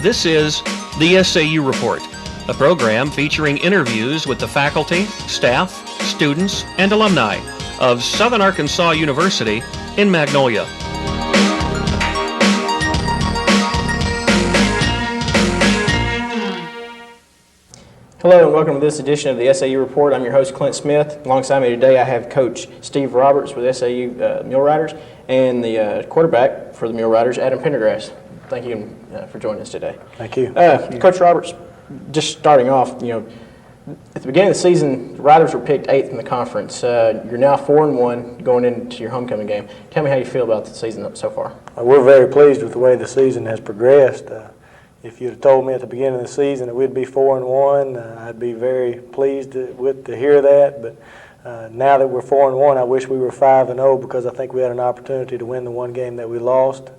This is the SAU Report, a program featuring interviews with the faculty, staff, students, and alumni of Southern Arkansas University in Magnolia. Hello and welcome to this edition of the SAU Report. I'm your host, Clint Smith. Alongside me today I have Coach Steve Roberts with SAU Mule Riders and the quarterback for the Mule Riders, Adam Pendergrass. Thank you for joining us today. Thank you. Coach Roberts, just starting off, at the beginning of the season, the Riders were picked 8th in the conference. You're now 4-1 going into your homecoming game. Tell me how you feel about the season so far. We're very pleased with the way the season has progressed. If you'd have told me at the beginning of the season that we'd be 4-1, I'd be very pleased to hear that. But now that we're 4-1, I wish we were 5-0 because I think we had an opportunity to win the one game that we lost.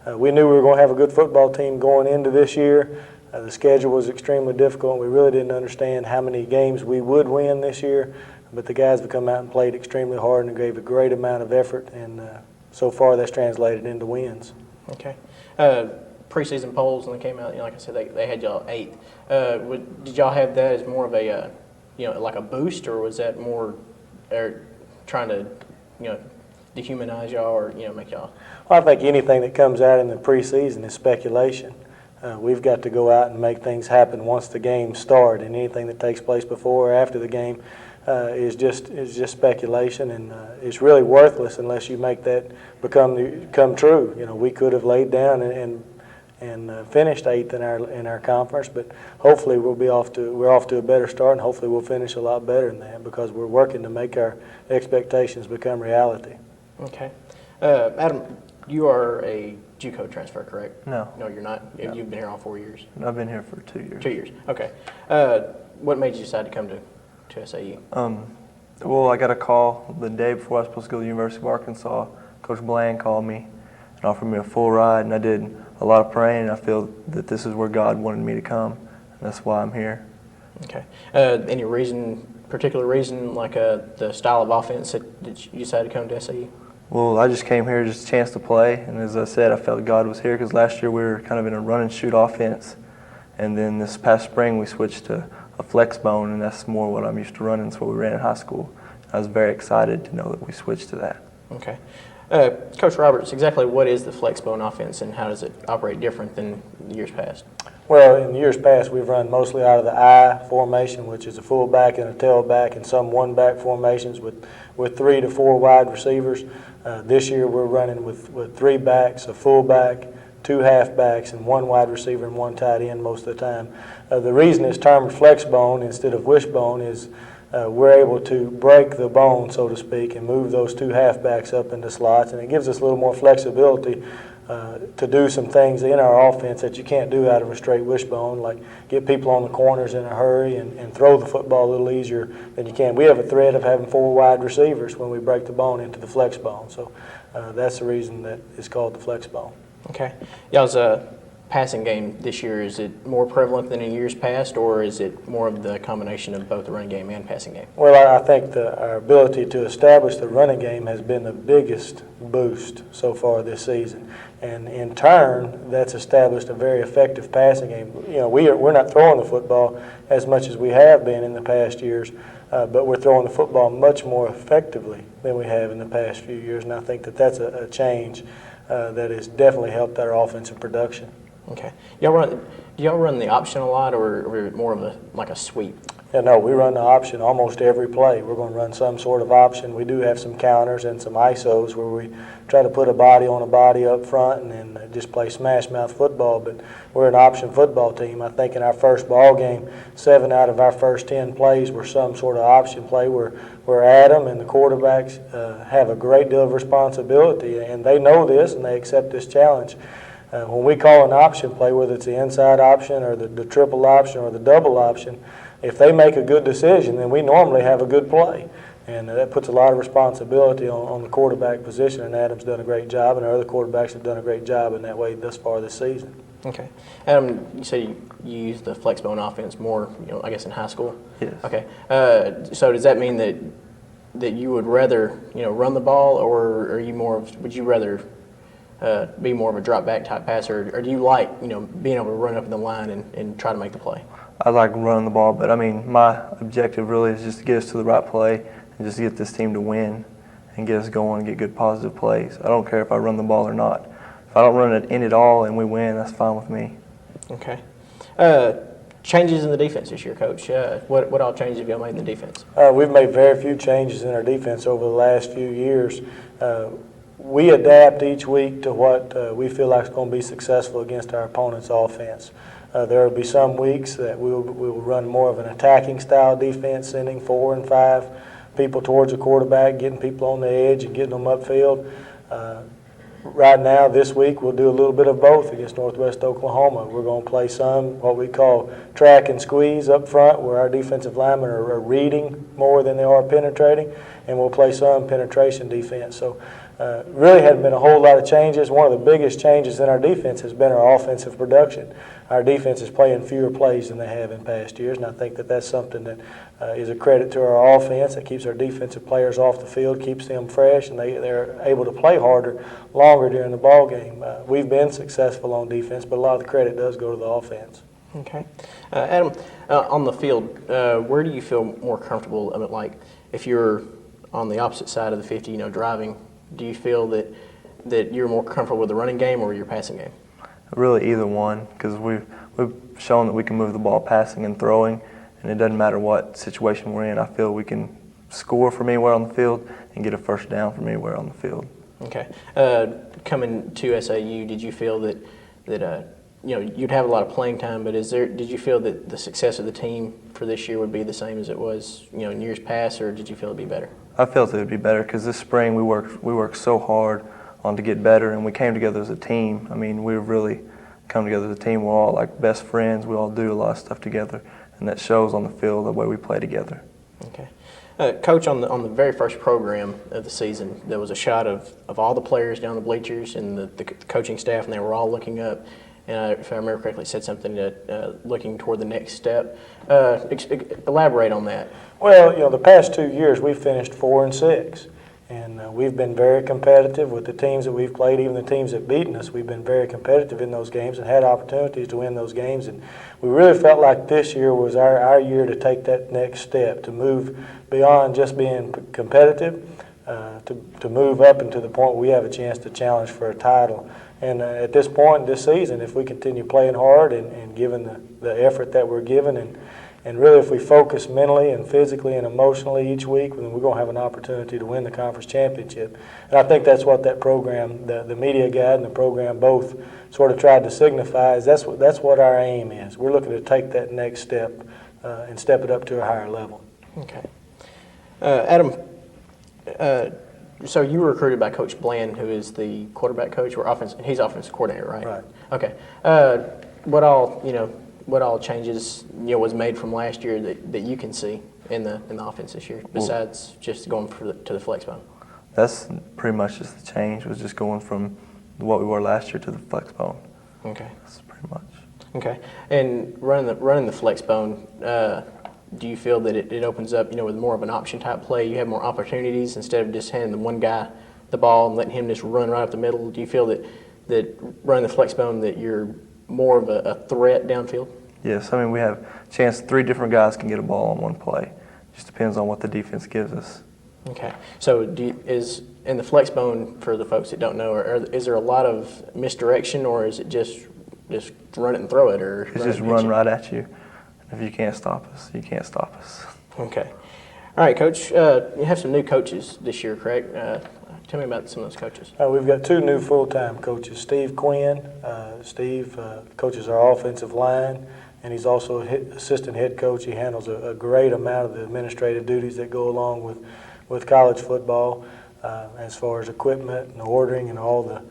We knew we were going to have a good football team going into this year. The schedule was extremely difficult. We really didn't understand how many games we would win this year. But the guys have come out and played extremely hard and gave a great amount of effort. And so far that's translated into wins. Okay. Preseason polls, and they came out, like I said, they had y'all 8th. Did y'all have that as more of a, like a boost, or was that more trying to, dehumanize y'all or, make y'all? Well, I think anything that comes out in the preseason is speculation. We've got to go out and make things happen once the games start, and anything that takes place before or after the game is just speculation, and it's really worthless unless you make that come true. We could have laid down and finished 8th in our conference, but hopefully we're off to a better start, and hopefully we'll finish a lot better than that because we're working to make our expectations become reality. Okay, Adam, you are a JUCO transfer, correct? No. No, you're not. No. You've been here all 4 years. I've been here for 2 years. 2 years. Okay. What made you decide to come to SAU? Well, I got a call the day before I was supposed to go to the University of Arkansas. Coach Bland called me and offered me a full ride, and I did a lot of praying, and I feel that this is where God wanted me to come, and that's why I'm here. Okay. Any particular reason, like the style of offense that you decided to come to SAU? Well, I just came here just a chance to play, and as I said, I felt God was here because last year we were kind of in a run-and-shoot offense, and then this past spring we switched to a flex bone, and that's more what I'm used to running. It's what we ran in high school. I was very excited to know that we switched to that. Okay. Coach Roberts, exactly what is the flex bone offense, and how does it operate different than the years past? Well, in years past, we've run mostly out of the I formation, which is a fullback and a tailback, and some one-back formations with 3 to 4 wide receivers. This year, we're running with 3 backs, a fullback, 2 halfbacks, and 1 wide receiver and 1 tight end most of the time. The reason it's termed flex bone instead of wishbone is we're able to break the bone, so to speak, and move those 2 halfbacks up into slots, and it gives us a little more flexibility to do some things in our offense that you can't do out of a straight wishbone, like get people on the corners in a hurry and throw the football a little easier than you can. We have a threat of having 4 wide receivers when we break the bone into the flex bone, so that's the reason that it's called the flex bone. Okay. Y'all's passing game this year, is it more prevalent than in years past, or is it more of the combination of both the running game and passing game? Well, I think our ability to establish the running game has been the biggest boost so far this season. And in turn, that's established a very effective passing game. We're not throwing the football as much as we have been in the past years, but we're throwing the football much more effectively than we have in the past few years, and I think that's a change that has definitely helped our offensive production. Okay. Do y'all run the option a lot, or more of a sweep? Yeah, no, we run the option almost every play. We're going to run some sort of option. We do have some counters and some ISOs where we try to put a body on a body up front and then just play smash mouth football, but we're an option football team. I think in our first ball game, 7 out of our first 10 plays were some sort of option play where Adam and the quarterbacks have a great deal of responsibility, and they know this and they accept this challenge. When we call an option play, whether it's the inside option or the triple option or the double option, if they make a good decision, then we normally have a good play. And that puts a lot of responsibility on the quarterback position, and Adam's done a great job, and our other quarterbacks have done a great job in that way thus far this season. Okay. Adam, you say you use the flex bone offense more, I guess in high school? Yes. Okay. So does that mean that you would rather, run the ball, or are you would you rather be more of a drop back type passer, or do you like being able to run up the line and try to make the play? I like running the ball, but I mean, my objective really is just to get us to the right play and just get this team to win and get us going and get good positive plays. I don't care if I run the ball or not. If I don't run it in at all and we win, that's fine with me. Okay. Changes in the defense this year, Coach. What all changes have y'all made in the defense? We've made very few changes in our defense over the last few years. We adapt each week to what we feel like is going to be successful against our opponent's offense. There will be some weeks that we will run more of an attacking style defense, sending 4 and 5 people towards the quarterback, getting people on the edge and getting them upfield. Right now, this week, we'll do a little bit of both against Northwest Oklahoma. We're going to play some what we call track and squeeze up front, where our defensive linemen are reading more than they are penetrating, and we'll play some penetration defense. So really hadn't been a whole lot of changes. One of the biggest changes in our defense has been our offensive production. Our defense is playing fewer plays than they have in past years, and I think that that's something that is a credit to our offense. That keeps our defensive players off the field, keeps them fresh, and they're able to play harder, longer during the ball game. We've been successful on defense, but a lot of the credit does go to the offense. Okay. Adam, on the field, where do you feel more comfortable? I mean, like if you're on the opposite side of the 50, driving, do you feel that you're more comfortable with the running game or your passing game? Really either one, because we've shown that we can move the ball passing and throwing, and it doesn't matter what situation we're in. I feel we can score from anywhere on the field and get a first down from anywhere on the field. Okay. Coming to SAU, did you feel that you'd have a lot of playing time, but did you feel that the success of the team for this year would be the same as it was in years past, or did you feel it'd be better? I felt it would be better because this spring we worked so hard on to get better, and we came together as a team. I mean, we've really come together as a team. We're all like best friends. We all do a lot of stuff together, and that shows on the field the way we play together. Okay. Coach, on the very first program of the season, there was a shot of all the players down the bleachers and the coaching staff, and they were all looking up. And if I remember correctly, said something that looking toward the next step. Elaborate on that. Well, the past 2 years we've finished 4 and 6, and we've been very competitive with the teams that we've played. Even the teams that beaten us, we've been very competitive in those games and had opportunities to win those games. And we really felt like this year was our year to take that next step, to move beyond just being competitive, to move up into the point where we have a chance to challenge for a title. And at this point this season, if we continue playing hard and given the effort that we're given, and really if we focus mentally and physically and emotionally each week, then we're going to have an opportunity to win the conference championship. And I think that's what that program, the media guide and the program both sort of tried to signify, is that's what our aim is. We're looking to take that next step and step it up to a higher level. Okay. Adam, so you were recruited by Coach Bland, who is the quarterback coach, or he's offensive coordinator, right? Right. Okay. What all changes was made from last year that you can see in the offense this year, besides just going to the flex bone? That's pretty much just the change, was just going from what we were last year to the flex bone. Okay. That's pretty much. Okay. And running the flex bone, do you feel that it opens up, with more of an option type play? You have more opportunities instead of just handing the one guy the ball and letting him just run right up the middle. Do you feel that running the flex bone, that you're more of a threat downfield? Yes, I mean, we have a chance 3 different guys can get a ball on one play. Just depends on what the defense gives us. Okay. So is in the flex bone, for the folks that don't know, is there a lot of misdirection, or is it just run it and throw it, or It's just run right at you. If you can't stop us, you can't stop us. Okay. All right, Coach. You have some new coaches this year, correct? Tell me about some of those coaches. We've got 2 new full-time coaches. Steve Quinn. Steve coaches our offensive line, and he's also assistant head coach. He handles a great amount of the administrative duties that go along with college football, as far as equipment and ordering and all the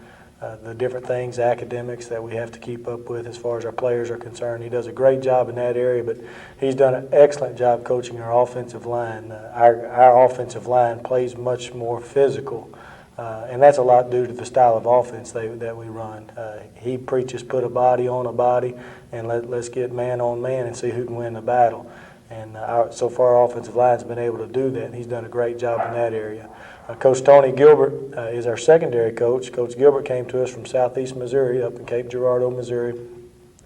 different things, academics that we have to keep up with as far as our players are concerned. He does a great job in that area, but he's done an excellent job coaching our offensive line. Our offensive line plays much more physical, and that's a lot due to the style of offense that we run. He preaches put a body on a body, and let's get man on man and see who can win the battle. And so far, our offensive line's been able to do that, and he's done a great job in that area. Coach Tony Gilbert is our secondary coach. Coach Gilbert came to us from southeast Missouri, up in Cape Girardeau, Missouri.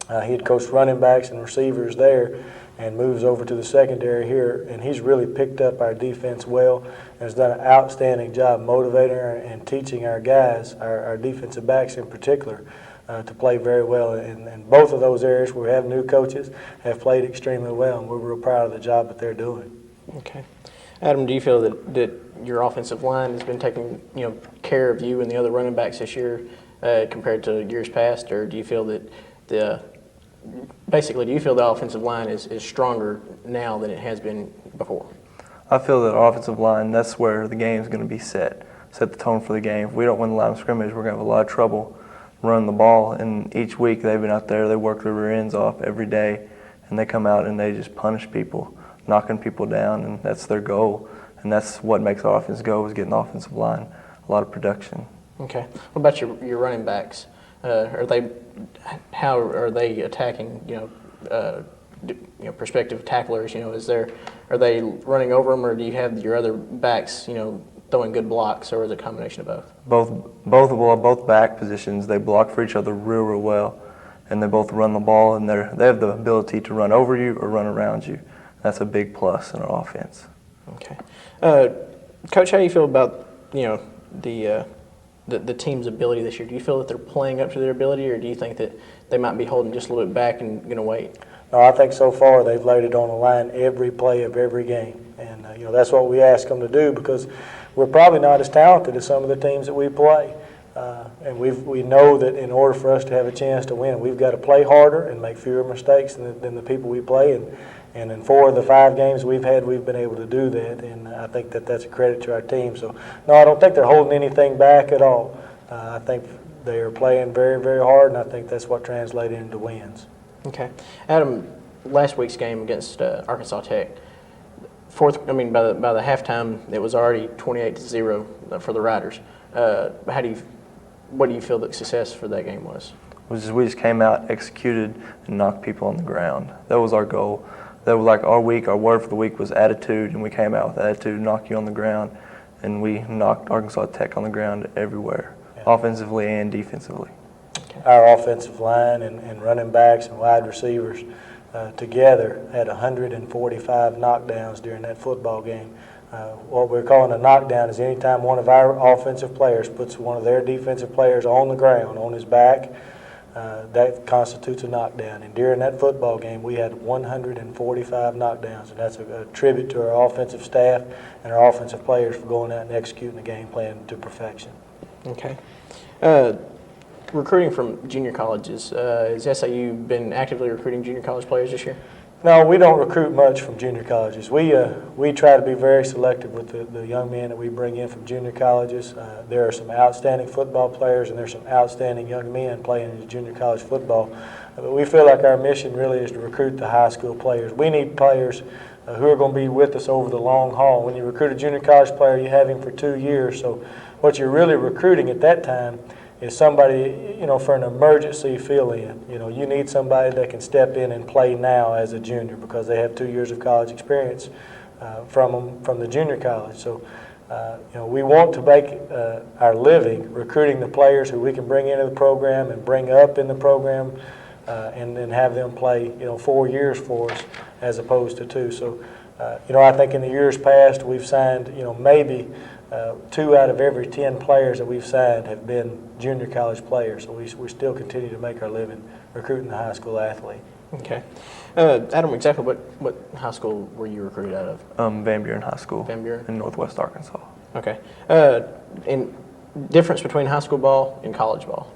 He had coached running backs and receivers there and moves over to the secondary here, and he's really picked up our defense well and has done an outstanding job motivating and teaching our guys, our defensive backs in particular, to play very well. And both of those areas where we have new coaches have played extremely well, and we're real proud of the job that they're doing. Okay. Adam, do you feel that your offensive line has been taking care of you and the other running backs this year compared to years past, or do you feel that do you feel the offensive line is stronger now than it has been before? I feel that our offensive line, that's where the game's going to be set the tone for the game. If we don't win the line of scrimmage, we're going to have a lot of trouble running the ball. And each week they've been out there, they work their rear ends off every day, and they come out and they just punish people, knocking people down, and that's their goal. And that's what makes our offense go, is getting the offensive line a lot of production. Okay. What about your running backs? How are they attacking? Prospective tacklers. Are they running over them, or do you have your other backs? Throwing good blocks, or is it a combination of both? Both back positions, they block for each other real well, and they both run the ball, and they have the ability to run over you or run around you. That's a big plus in our offense. Okay, Coach, how do you feel about the team's ability this year? Do you feel that they're playing up to their ability, or do you think that they might be holding just a little bit back and going to wait? No, I think so far they've laid it on the line every play of every game, and that's what we ask them to do, because we're probably not as talented as some of the teams that we play, and we know that in order for us to have a chance to win, we've got to play harder and make fewer mistakes than the people we play. And in 4 of the 5 games we've had, we've been able to do that, and I think that's a credit to our team. So, no, I don't think they're holding anything back at all. I think they are playing very, very hard, and I think that's what translated into wins. Okay. Adam, last week's game against Arkansas Tech, by the halftime, it was already 28-0 for the Riders. What do you feel the success for that game was? We just came out, executed, and knocked people on the ground. That was our goal. That was like our word for the week was attitude, and we came out with attitude, knock you on the ground, and we knocked Arkansas Tech on the ground everywhere, offensively and defensively. Okay. Our offensive line and running backs and wide receivers together had 145 knockdowns during that football game. What we're calling a knockdown is anytime one of our offensive players puts one of their defensive players on the ground, on his back, that constitutes a knockdown. And during that football game, we had 145 knockdowns, and that's a tribute to our offensive staff and our offensive players for going out and executing the game plan to perfection. Okay. Recruiting from junior colleges, has SAU been actively recruiting junior college players this year? No, we don't recruit much from junior colleges. We try to be very selective with the young men that we bring in from junior colleges. There are some outstanding football players, and there's some outstanding young men playing in junior college football. But we feel like our mission really is to recruit the high school players. We need players who are going to be with us over the long haul. When you recruit a junior college player, you have him for 2 years. So what you're really recruiting at that time is somebody, for an emergency fill-in. You need somebody that can step in and play now as a junior, because they have 2 years of college experience from the junior college. So, we want to make our living recruiting the players who we can bring into the program and bring up in the program, and then have them play, 4 years for us as opposed to 2. So, I think in the years past we've signed, maybe 2 out of every 10 players that we've signed have been junior college players. So we still continue to make our living recruiting the high school athlete. Okay. Adam, exactly what high school were you recruited out of? Van Buren High School. Van Buren? In Northwest Arkansas. Okay. And difference between high school ball and college ball?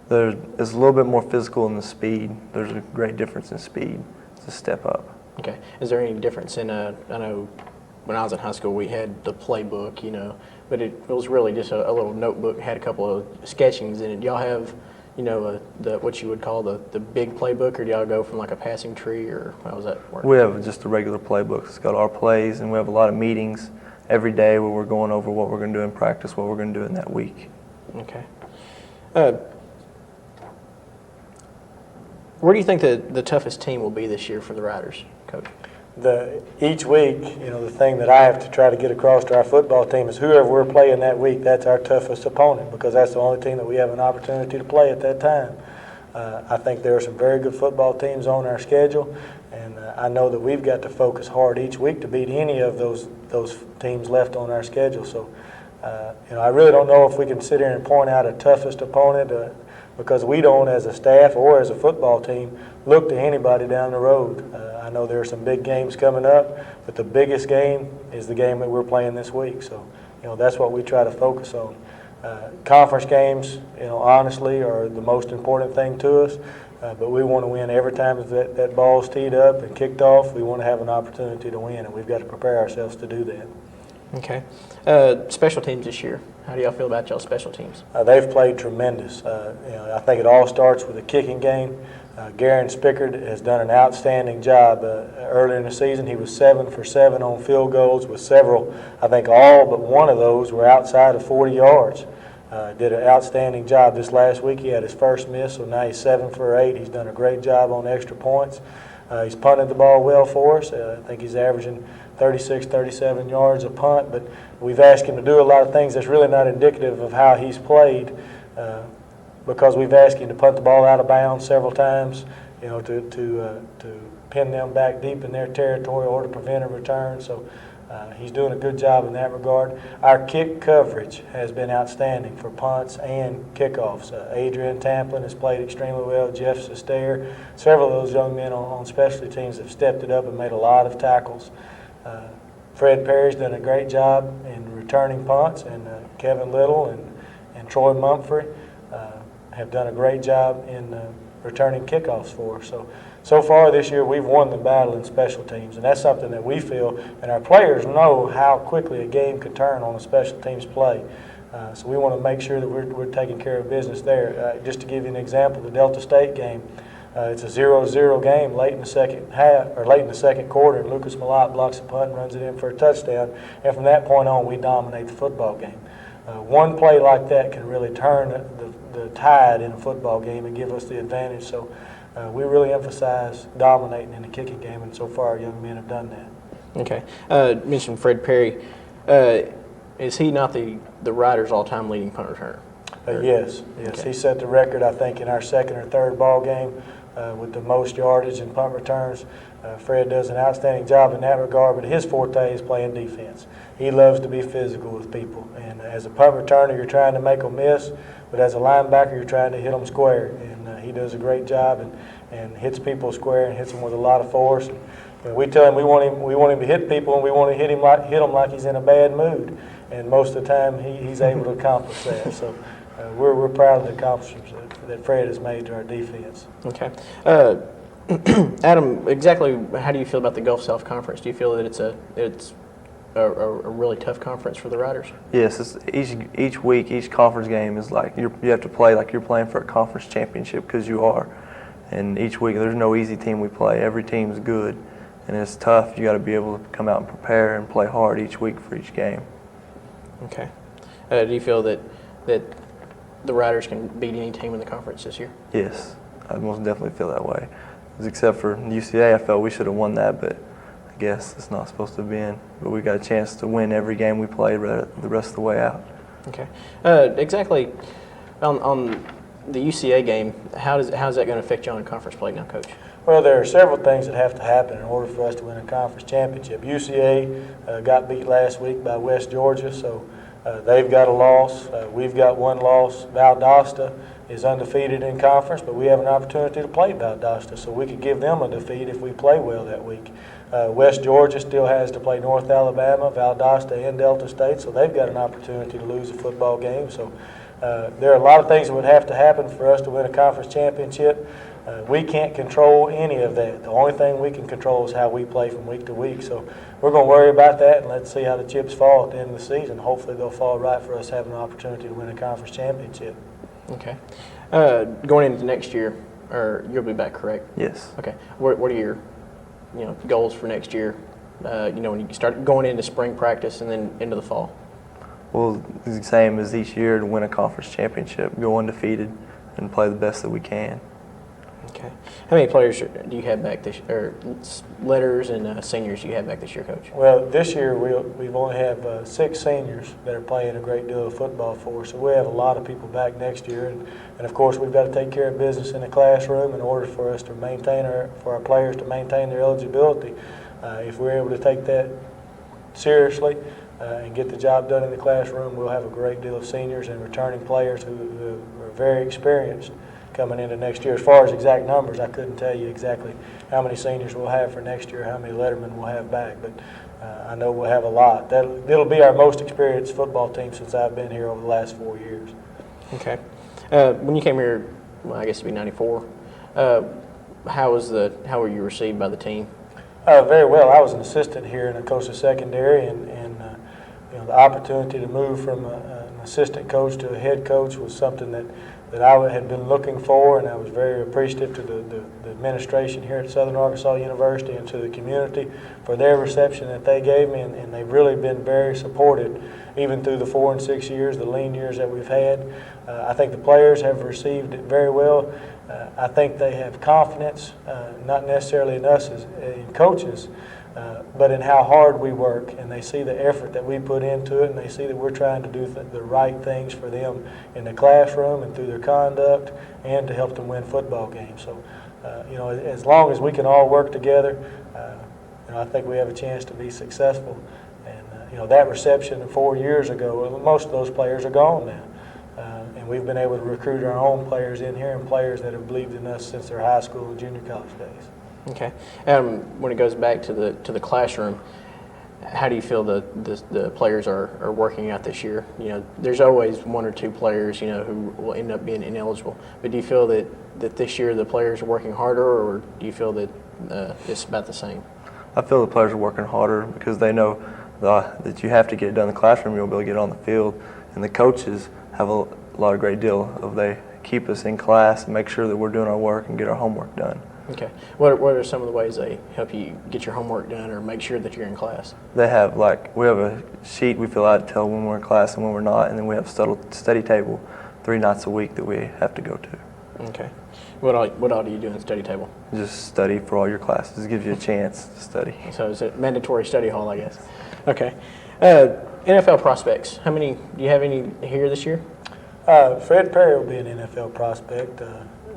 It's a little bit more physical in the speed. There's a great difference in speed. It's a step up. Okay. Is there any difference in, I know when I was in high school we had the playbook, but it was really just a little notebook, had a couple of sketchings in it. Do y'all have, what you would call the big playbook, or do y'all go from like a passing tree, or how does that work? We have just a regular playbook. It's got our plays, and we have a lot of meetings every day where we're going over what we're going to do in practice, what we're going to do in that week. Okay. Where do you think the toughest team will be this year for the Riders, Coach? each week, the thing that I have to try to get across to our football team is whoever we're playing that week, that's our toughest opponent, because that's the only team that we have an opportunity to play at that time. I think there are some very good football teams on our schedule, and I know that we've got to focus hard each week to beat any of those teams left on our schedule. So, I really don't know if we can sit here and point out a toughest opponent because we don't, as a staff or as a football team, look to anybody down the road. I know there are some big games coming up, but the biggest game is the game that we're playing this week. So, that's what we try to focus on. Conference games, honestly, are the most important thing to us. But we want to win every time that ball's teed up and kicked off. We want to have an opportunity to win, and we've got to prepare ourselves to do that. Okay. Special teams this year. How do y'all feel about y'all's special teams? They've played tremendous. I think it all starts with a kicking game. Garen Spickard has done an outstanding job. Earlier in the season, he was 7 for 7 on field goals with several, I think all but one of those were outside of 40 yards. Did an outstanding job this last week. He had his first miss, so now he's 7 for 8. He's done a great job on extra points. He's punted the ball well for us. I think he's averaging 36, 37 yards a punt, but we've asked him to do a lot of things that's really not indicative of how he's played because we've asked him to punt the ball out of bounds several times, to pin them back deep in their territory or to prevent a return. So he's doing a good job in that regard. Our kick coverage has been outstanding for punts and kickoffs. Adrian Tamplin has played extremely well. Jeff Sestair, several of those young men on specialty teams have stepped it up and made a lot of tackles. Fred Perry's done a great job in returning punts, and Kevin Little and Troy Mumphrey have done a great job in returning kickoffs for us. So far this year, we've won the battle in special teams, and that's something that we feel, and our players know how quickly a game can turn on a special teams play. So we want to make sure that we're taking care of business there. Just to give you an example, the Delta State game, it's a 0-0 game late in the second half, or late in the second quarter, and Lucas Malott blocks a punt and runs it in for a touchdown, and from that point on, we dominate the football game. One play like that can really turn the tide in a football game and give us the advantage. So we really emphasize dominating in the kicking game, and so far our young men have done that. Okay. Mentioned Fred Perry. Is he not the Riders' all-time leading punt returner? Yes. Okay. He set the record, I think, in our second or third ball game with the most yardage in punt returns. Fred does an outstanding job in that regard, but his forte is playing defense. He loves to be physical with people, and as a punt returner, you're trying to make them miss, but as a linebacker, you're trying to hit them square, and he does a great job and hits people square and hits them with a lot of force. And we tell him we want him to hit people, and we want to hit him like he's in a bad mood, and most of the time he's able to accomplish that. So we're proud of the accomplishments that Fred has made to our defense. Okay. Adam, exactly how do you feel about the Gulf South Conference? Do you feel that it's a really tough conference for the Riders? Yes, each week, each conference game is like you have to play like you're playing for a conference championship, because you are. And each week, there's no easy team we play. Every team's good, and it's tough. You got to be able to come out and prepare and play hard each week for each game. Okay. Do you feel that the Riders can beat any team in the conference this year? Yes, I most definitely feel that way. Except for UCA, I felt we should have won that, but I guess it's not supposed to have been. But we got a chance to win every game we played the rest of the way out. Okay. Exactly. On the UCA game, how's that going to affect you on conference play now, Coach? Well, there are several things that have to happen in order for us to win a conference championship. UCA got beat last week by West Georgia, so they've got a loss. We've got one loss. Valdosta is undefeated in conference, but we have an opportunity to play Valdosta, so we could give them a defeat if we play well that week. West Georgia still has to play North Alabama, Valdosta, and Delta State, so they've got an opportunity to lose a football game. So there are a lot of things that would have to happen for us to win a conference championship. We can't control any of that. The only thing we can control is how we play from week to week. So we're going to worry about that, and let's see how the chips fall at the end of the season. Hopefully they'll fall right for us having an opportunity to win a conference championship. Okay. Going into next year, or you'll be back, correct? Yes. Okay. What are your goals for next year? When you start going into spring practice and then into the fall. Well, it's the same as each year, to win a conference championship, go undefeated, and play the best that we can. Okay. How many players do you have back this, or letters and seniors do you have back this year, Coach? Well, this year we've only have 6 seniors that are playing a great deal of football for us, so we have a lot of people back next year, and of course we've got to take care of business in the classroom in order for us to for our players to maintain their eligibility. If we're able to take that seriously and get the job done in the classroom, we'll have a great deal of seniors and returning players who are very experienced coming into next year. As far as exact numbers, I couldn't tell you exactly how many seniors we'll have for next year, how many lettermen we'll have back, but I know we'll have a lot. It'll be our most experienced football team since I've been here over the last 4 years. Okay. When you came here, well, I guess it'd be '94. How were you received by the team? Very well. I was an assistant here in Acosta Secondary, and the opportunity to move from an assistant coach to a head coach was something that I had been looking for, and I was very appreciative to the administration here at Southern Arkansas University and to the community for their reception that they gave me, and they've really been very supportive even through the 4 and 6 years, the lean years that we've had. I think the players have received it very well. I think they have confidence, not necessarily in us as in coaches, but in how hard we work, and they see the effort that we put into it, and they see that we're trying to do the right things for them in the classroom and through their conduct and to help them win football games. So, as long as we can all work together, I think we have a chance to be successful. And, that reception 4 years ago, most of those players are gone now. And we've been able to recruit our own players in here and players that have believed in us since their high school and junior college days. Okay. When it goes back to the classroom, how do you feel the players are working out this year? There's always 1 or 2 players, who will end up being ineligible. But do you feel that this year the players are working harder, or do you feel that it's about the same? I feel the players are working harder because they know that you have to get it done in the classroom, you'll be able to get it on the field. And the coaches have a great deal of they keep us in class and make sure that we're doing our work and get our homework done. Okay. What are some of the ways they help you get your homework done or make sure that you're in class? They have we have a sheet we fill out to tell when we're in class and when we're not, and then we have a study table 3 nights a week that we have to go to. Okay. What all do you do in the study table? Just study for all your classes. It gives you a chance to study. So it's a mandatory study hall, I guess. Okay. NFL prospects. How many do you have any here this year? Fred Perry will be an NFL prospect.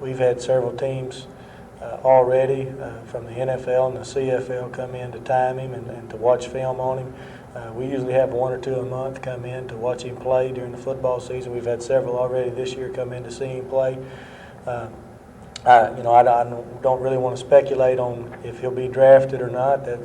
We've had several teams already from the NFL and the CFL come in to time him and to watch film on him. We usually have 1 or 2 a month come in to watch him play during the football season. We've had several already this year come in to see him play. I don't really want to speculate on if he'll be drafted or not. I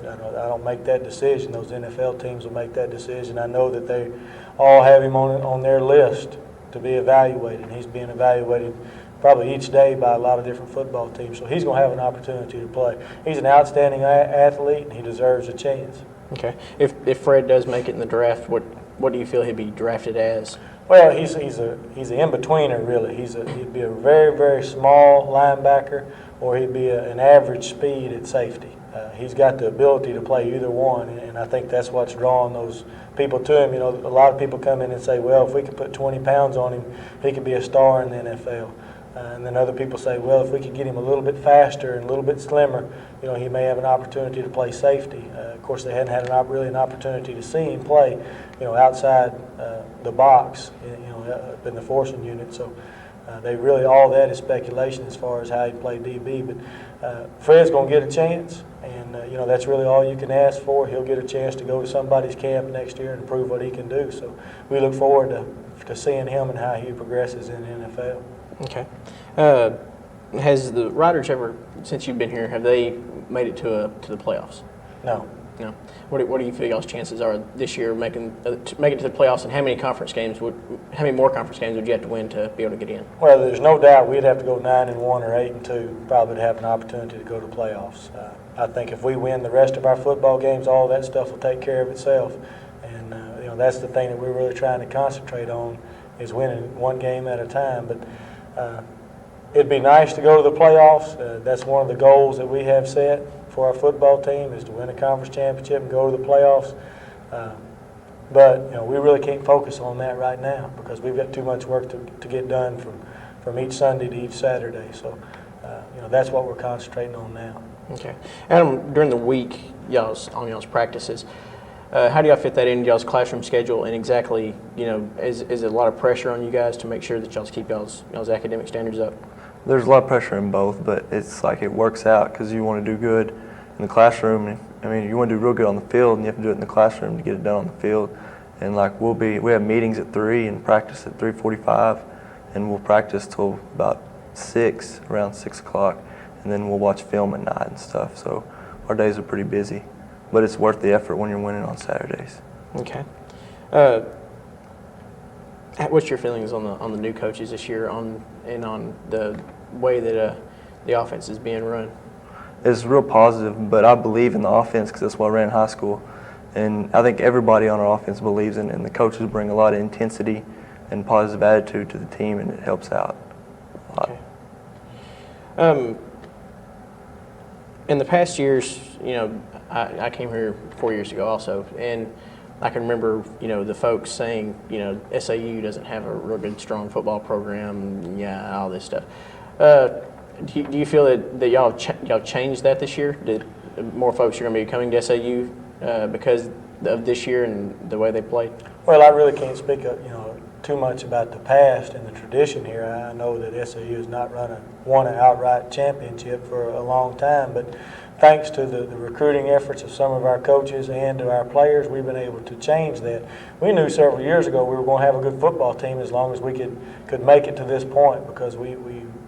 don't make that decision. Those NFL teams will make that decision. I know that they all have him on their list to be evaluated. He's being evaluated probably each day by a lot of different football teams. So he's going to have an opportunity to play. He's an outstanding athlete, and he deserves a chance. Okay. If Fred does make it in the draft, what do you feel he'd be drafted as? Well, he's an in-betweener, really. He'd be a very, very small linebacker, or he'd be an average speed at safety. He's got the ability to play either one, and I think that's what's drawing those people to him. A lot of people come in and say, well, if we could put 20 pounds on him, he could be a star in the NFL. And then other people say, well, if we could get him a little bit faster and a little bit slimmer, he may have an opportunity to play safety. Of course, they hadn't had really an opportunity to see him play, outside the box, up in the forcing unit. So all that is speculation as far as how he played DB. But Fred's going to get a chance, and that's really all you can ask for. He'll get a chance to go to somebody's camp next year and prove what he can do. So we look forward to seeing him and how he progresses in the NFL. Okay. Has the Riders ever, since you've been here, have they made it to the playoffs? No. No. What do you feel y'all's chances are this year making it to the playoffs, and how many more conference games would you have to win to be able to get in? Well, there's no doubt we'd have to go 9-1 or 8-2 probably to have an opportunity to go to playoffs. I think if we win the rest of our football games, all that stuff will take care of itself. And that's the thing that we're really trying to concentrate on, is winning one game at a time. But it'd be nice to go to the playoffs. That's one of the goals that we have set for our football team, is to win a conference championship and go to the playoffs. But we really can't focus on that right now because we've got too much work to get done from each Sunday to each Saturday. So that's what we're concentrating on now. Okay. Adam, during the week, y'all's practices, how do y'all fit that into y'all's classroom schedule? And exactly, is it a lot of pressure on you guys to make sure that y'all's keep y'all's academic standards up? There's a lot of pressure in both, but it's like it works out because you want to do good in the classroom. I mean, you want to do real good on the field, and you have to do it in the classroom to get it done on the field. And like we have meetings at 3 and practice at 3:45, and we'll practice till about 6, around 6 o'clock, and then we'll watch film at night and stuff. So our days are pretty busy, but it's worth the effort when you're winning on Saturdays. Okay. What's your feelings on the new coaches this year on the way that the offense is being run? It's real positive, but I believe in the offense because that's what I ran in high school. And I think everybody on our offense believes in it, and the coaches bring a lot of intensity and positive attitude to the team, and it helps out a lot. Okay. In the past years, I came here 4 years ago also, and I can remember, the folks saying, SAU doesn't have a real good, strong football program, all this stuff. Do you feel that y'all changed that this year? That more folks are going to be coming to SAU because of this year and the way they played? Well, I really can't speak too much about the past and the tradition here. I know that SAU has not won an outright championship for a long time, but thanks to the recruiting efforts of some of our coaches and to our players, we've been able to change that. We knew several years ago we were going to have a good football team as long as we could make it to this point, because we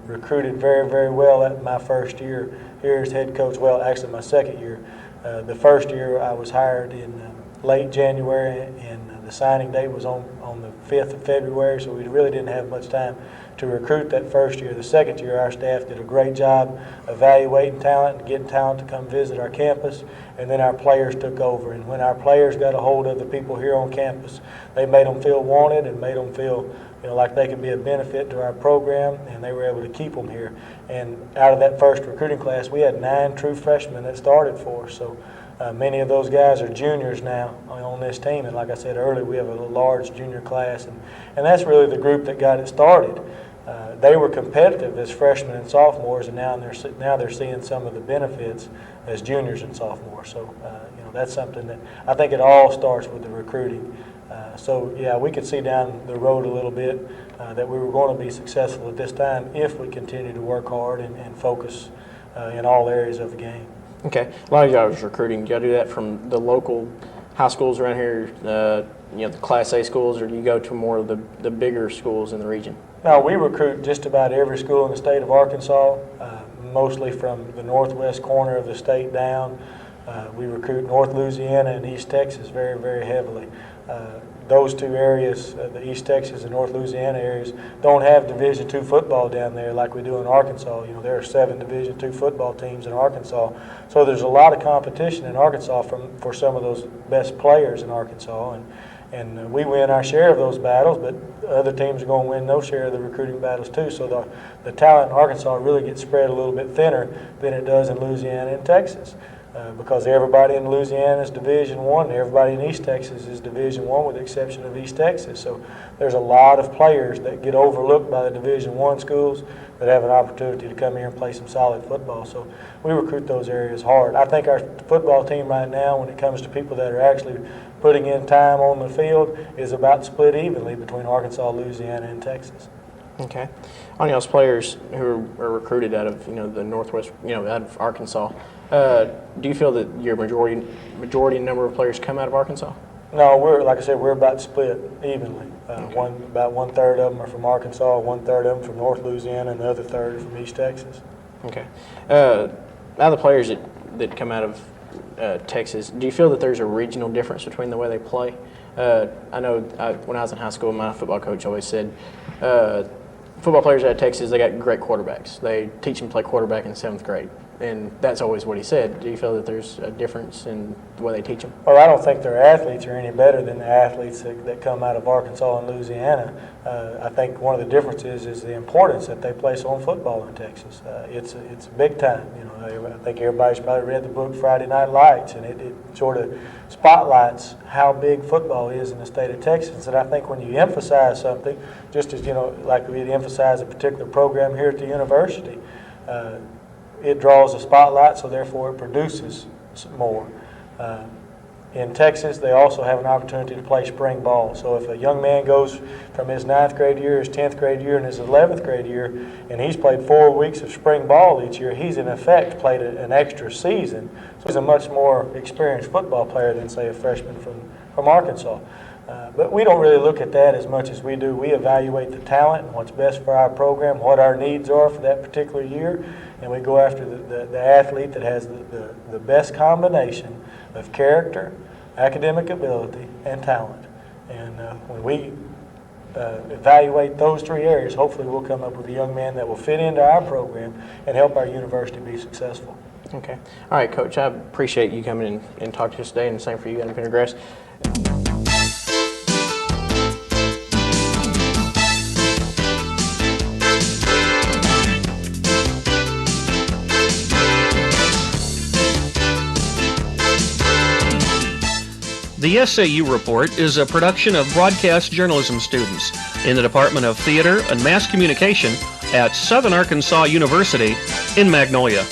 recruited very, very well at my first year here as head coach. Well, actually my second year. The first year I was hired in late January, and the signing date was on the 5th of February, so we really didn't have much time to recruit that first year. The second year, our staff did a great job evaluating talent and getting talent to come visit our campus, and then our players took over. And when our players got a hold of the people here on campus, they made them feel wanted and made them feel like they could be a benefit to our program, and they were able to keep them here. And out of that first recruiting class, we had 9 true freshmen that started for us. So many of those guys are juniors now on this team, and like I said earlier, we have a large junior class, and that's really the group that got it started. They were competitive as freshmen and sophomores, and now they're seeing some of the benefits as juniors and sophomores. So that's something that I think it all starts with the recruiting. So yeah, we could see down the road a little bit that we were going to be successful at this time if we continue to work hard and focus in all areas of the game. Okay. A lot of y'all was recruiting. Do y'all do that from the local high schools around here, the Class A schools, or do you go to more of the bigger schools in the region? No, we recruit just about every school in the state of Arkansas, mostly from the northwest corner of the state down. We recruit North Louisiana and East Texas very, very heavily. Those two areas, the East Texas and North Louisiana areas, don't have Division II football down there like we do in Arkansas. There are 7 Division II football teams in Arkansas. So there's a lot of competition in Arkansas for some of those best players in Arkansas. And we win our share of those battles, but other teams are going to win no share of the recruiting battles too. So the talent in Arkansas really gets spread a little bit thinner than it does in Louisiana and Texas. Because everybody in Louisiana is Division I, and everybody in East Texas is Division I, with the exception of East Texas. So there's a lot of players that get overlooked by the Division I schools that have an opportunity to come here and play some solid football. So we recruit those areas hard. I think our football team right now, when it comes to people that are actually putting in time on the field, is about split evenly between Arkansas, Louisiana, and Texas. Okay. On y'all's players who are recruited out of the Northwest, out of Arkansas, do you feel that your majority number of players come out of Arkansas? No, like I said, we're about split evenly. About 1/3 of them are from Arkansas, 1/3 of them from North Louisiana, and the other 1/3 are from East Texas. Okay. Now the players that come out of Texas, do you feel that there's a regional difference between the way they play? I know when I was in high school, my football coach always said, football players out of Texas, they got great quarterbacks. They teach them to play quarterback in 7th grade. And that's always what he said. Do you feel that there's a difference in the way they teach them? Well, I don't think their athletes are any better than the athletes that come out of Arkansas and Louisiana. I think one of the differences is the importance that they place on football in Texas. It's big time. I think everybody's probably read the book Friday Night Lights, and it sort of spotlights how big football is in the state of Texas. And I think when you emphasize something, just as like we emphasize a particular program here at the university, it draws a spotlight, so therefore it produces more. In Texas, they also have an opportunity to play spring ball. So if a young man goes from his 9th grade year, his 10th grade year, and his 11th grade year, and he's played 4 weeks of spring ball each year, he's in effect played an extra season. So he's a much more experienced football player than, say, a freshman from Arkansas. But we don't really look at that as much as we do. We evaluate the talent and what's best for our program, what our needs are for that particular year, and we go after the athlete that has the best combination of character, academic ability, and talent. And when we evaluate those 3 areas, hopefully we'll come up with a young man that will fit into our program and help our university be successful. Okay. All right, Coach, I appreciate you coming in and talking to us today, and the same for you in Pendergrass. The SAU Report is a production of broadcast journalism students in the Department of Theater and Mass Communication at Southern Arkansas University in Magnolia.